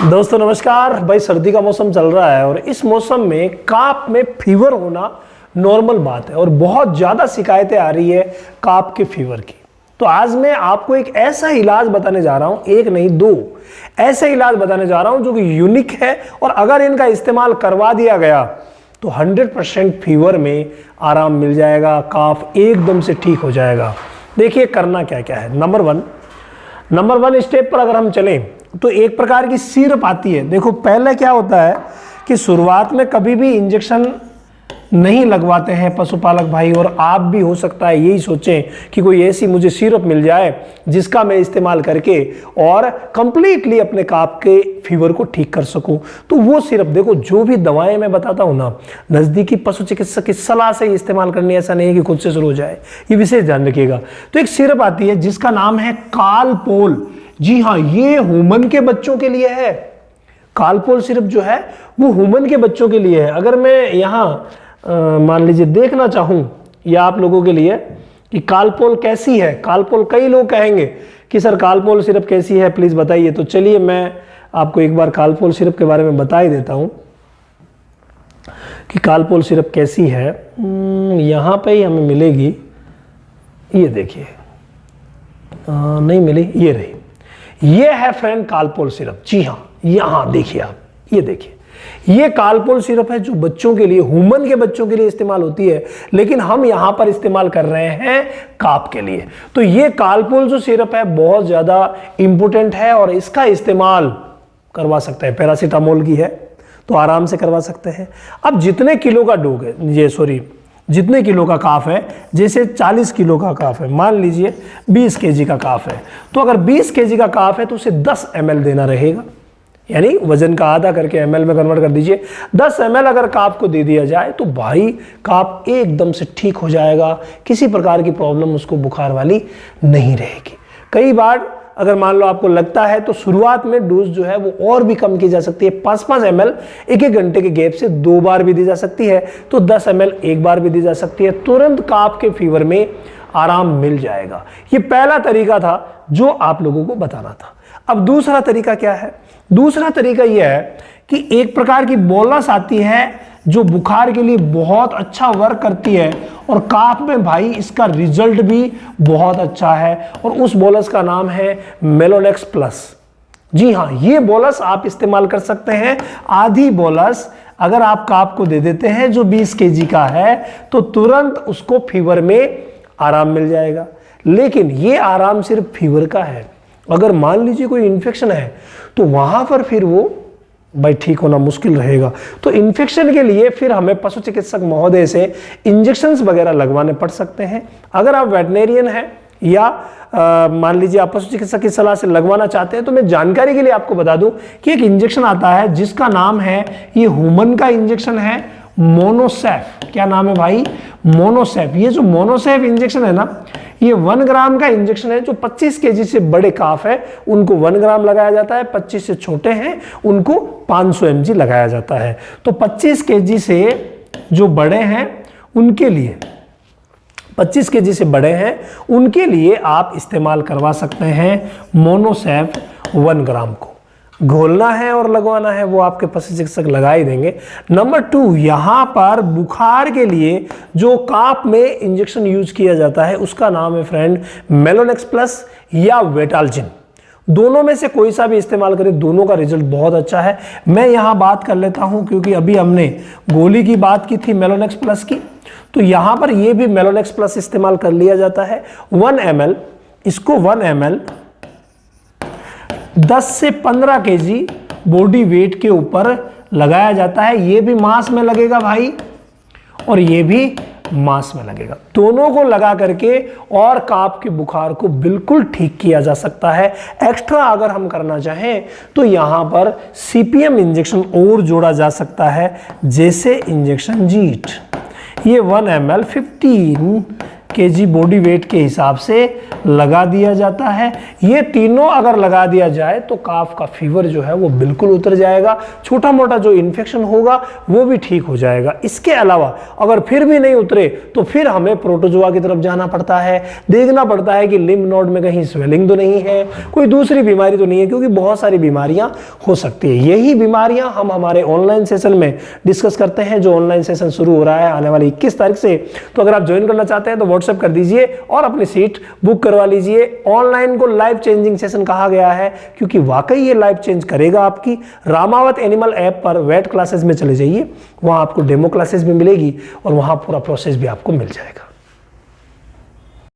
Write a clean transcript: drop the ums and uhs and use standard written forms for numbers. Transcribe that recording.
दोस्तों नमस्कार भाई। सर्दी का मौसम चल रहा है और इस मौसम में काफ में फीवर होना नॉर्मल बात है और बहुत ज़्यादा शिकायतें आ रही है काफ के फीवर की। तो आज मैं आपको एक ऐसा इलाज बताने जा रहा हूं, एक नहीं दो ऐसे इलाज बताने जा रहा हूं जो कि यूनिक है और अगर इनका इस्तेमाल करवा दिया गया तो 100% फीवर में आराम मिल जाएगा, काफ एकदम से ठीक हो जाएगा। देखिए करना क्या क्या है। नंबर वन स्टेप पर अगर हम चलें तो एक प्रकार की सिरप आती है। देखो पहले क्या होता है कि शुरुआत में कभी भी इंजेक्शन नहीं लगवाते हैं पशुपालक भाई, और आप भी हो सकता है यही सोचें कि कोई ऐसी मुझे सिरप मिल जाए जिसका मैं इस्तेमाल करके और कंप्लीटली अपने काफ के फीवर को ठीक कर सकूं। तो वो सिरप देखो, जो भी दवाएं मैं बताता हूं ना, नज़दीकी पशु चिकित्सक की सलाह से ही इस्तेमाल करनी है, ऐसा नहीं है कि खुद से शुरू हो जाए, ये विशेष ध्यान रखिएगा। तो एक सिरप आती है जिसका नाम है कालपोल। जी हाँ, ये ह्यूमन के बच्चों के लिए है। कालपोल सिरप जो है वो ह्यूमन के बच्चों के लिए है। अगर मैं यहाँ मान लीजिए देखना चाहूँ या आप लोगों के लिए कि कालपोल कैसी है। कालपोल, कई लोग कहेंगे कि सर कालपोल सिरप कैसी है, प्लीज़ बताइए। तो चलिए मैं आपको एक बार कालपोल सिरप के बारे में बता ही देता हूँ कि कालपोल सिरप कैसी है। यहाँ पे ही हमें मिलेगी, ये देखिए, नहीं मिली, ये रही। ये है फ्रेंड कालपोल सिरप। जी हाँ, यहाँ देखिए आप, ये देखिए, ये कालपोल सिरप है जो बच्चों के लिए, ह्यूमन के बच्चों के लिए इस्तेमाल होती है, लेकिन हम यहां पर इस्तेमाल कर रहे हैं काफ के लिए। तो ये कालपोल जो सिरप है बहुत ज्यादा इंपॉर्टेंट है और इसका इस्तेमाल करवा सकते हैं। पैरासीटामोल की है तो आराम से करवा सकते हैं। अब जितने किलो का डोग है, जितने किलो का काफ है, जैसे 40 किलो का काफ है, मान लीजिए 20 केजी का काफ है, तो अगर 20 केजी का काफ है तो उसे 10 ml देना रहेगा, यानी वजन का आधा करके ml में कन्वर्ट कर दीजिए। 10 ml अगर काफ को दे दिया जाए तो भाई काफ एकदम से ठीक हो जाएगा, किसी प्रकार की प्रॉब्लम उसको बुखार वाली नहीं रहेगी। कई बार अगर मान लो आपको लगता है तो शुरुआत में डोज जो है वो और भी कम की जा सकती है। 5-5 ml एक घंटे के गैप से 2 बार भी दी जा सकती है, तो 10 ml एक बार भी दी जा सकती है। तुरंत काफ के फीवर में आराम मिल जाएगा। ये पहला तरीका था जो आप लोगों को बताना था। अब दूसरा तरीका क्या है? दूसरा तरीका यह है कि एक प्रकार की बोनस आती है जो बुखार के लिए बहुत अच्छा वर्क करती है और काफ में भाई इसका रिजल्ट भी बहुत अच्छा है, और उस बोनस का नाम है मेलोनेक्स प्लस। जी हाँ, ये बोनस आप इस्तेमाल कर सकते हैं। आधी बोनस अगर आप काफ को दे देते हैं जो 20 केजी का है तो तुरंत उसको फीवर में आराम मिल जाएगा। लेकिन ये आराम सिर्फ फीवर का है। अगर मान लीजिए कोई इन्फेक्शन है तो वहां पर फिर वो भाई ठीक होना मुश्किल रहेगा। तो इन्फेक्शन के लिए फिर हमें पशु चिकित्सक महोदय से इंजेक्शंस वगैरह लगवाने पड़ सकते हैं। अगर आप वेटनेरियन हैं या मान लीजिए आप पशु चिकित्सक की सलाह से लगवाना चाहते हैं तो मैं जानकारी के लिए आपको बता दूं कि एक इंजेक्शन आता है जिसका नाम है, ये ह्यूमन का इंजेक्शन है, मोनोसेफ। क्या नाम है भाई? मोनोसेफ। ये जो मोनोसेफ इंजेक्शन है ना, ये 1 ग्राम का इंजेक्शन है। जो 25 केजी से बड़े काफ है उनको 1 ग्राम लगाया जाता है, 25 से छोटे हैं उनको 500 mg लगाया जाता है। तो 25 केजी से जो बड़े हैं उनके लिए, 25 केजी से बड़े हैं उनके लिए आप इस्तेमाल करवा सकते हैं मोनोसेफ 1 ग्राम को। घोलना है और लगवाना है वो आपके पशु चिकित्सक लगा ही देंगे। नंबर 2, यहां पर बुखार के लिए जो काफ में इंजेक्शन यूज किया जाता है उसका नाम है फ्रेंड मेलोनेक्स प्लस या वेटाल्जिन। दोनों में से कोई सा भी इस्तेमाल करें, दोनों का रिजल्ट बहुत अच्छा है। मैं यहां बात कर लेता हूं क्योंकि अभी हमने गोली की बात की थी मेलोनेक्स प्लस की, तो यहां पर यह भी मेलोनेक्स प्लस इस्तेमाल कर लिया जाता है। 1 ml, इसको 1 ml 10 से 15 केजी बॉडी वेट के ऊपर लगाया जाता है। ये भी मांस में लगेगा भाई और ये भी मांस में लगेगा। दोनों को लगा करके और काफ के बुखार को बिल्कुल ठीक किया जा सकता है। एक्स्ट्रा अगर हम करना चाहें तो यहां पर सीपीएम इंजेक्शन और जोड़ा जा सकता है, जैसे इंजेक्शन जीट। ये 1 ml 15 kg बॉडी वेट के हिसाब से लगा दिया जाता है। ये तीनों अगर लगा दिया जाए तो काफ का फीवर जो है वो बिल्कुल उतर जाएगा, छोटा मोटा जो इन्फेक्शन होगा वो भी ठीक हो जाएगा। इसके अलावा अगर फिर भी नहीं उतरे तो फिर हमें प्रोटोजोआ की तरफ जाना पड़ता है, देखना पड़ता है कि लिम्फ नोड में कहीं स्वेलिंग तो नहीं है, कोई दूसरी बीमारी तो नहीं है, क्योंकि बहुत सारी बीमारियां हो सकती है। यही बीमारियां हम हमारे ऑनलाइन सेशन में डिस्कस करते हैं, जो ऑनलाइन सेशन शुरू हो रहा है आने वाली 21 तारीख से। तो अगर आप ज्वाइन करना चाहते हैं तो व्हाट्सएप कर दीजिए और अपनी सीट बुक करवा लीजिए। ऑनलाइन को लाइफ चेंजिंग सेशन कहा गया है क्योंकि वाकई ये लाइफ चेंज करेगा आपकी। रामावत एनिमल ऐप पर वेट क्लासेस में चले जाइए, वहां आपको डेमो क्लासेस भी मिलेगी और वहां पूरा प्रोसेस भी आपको मिल जाएगा।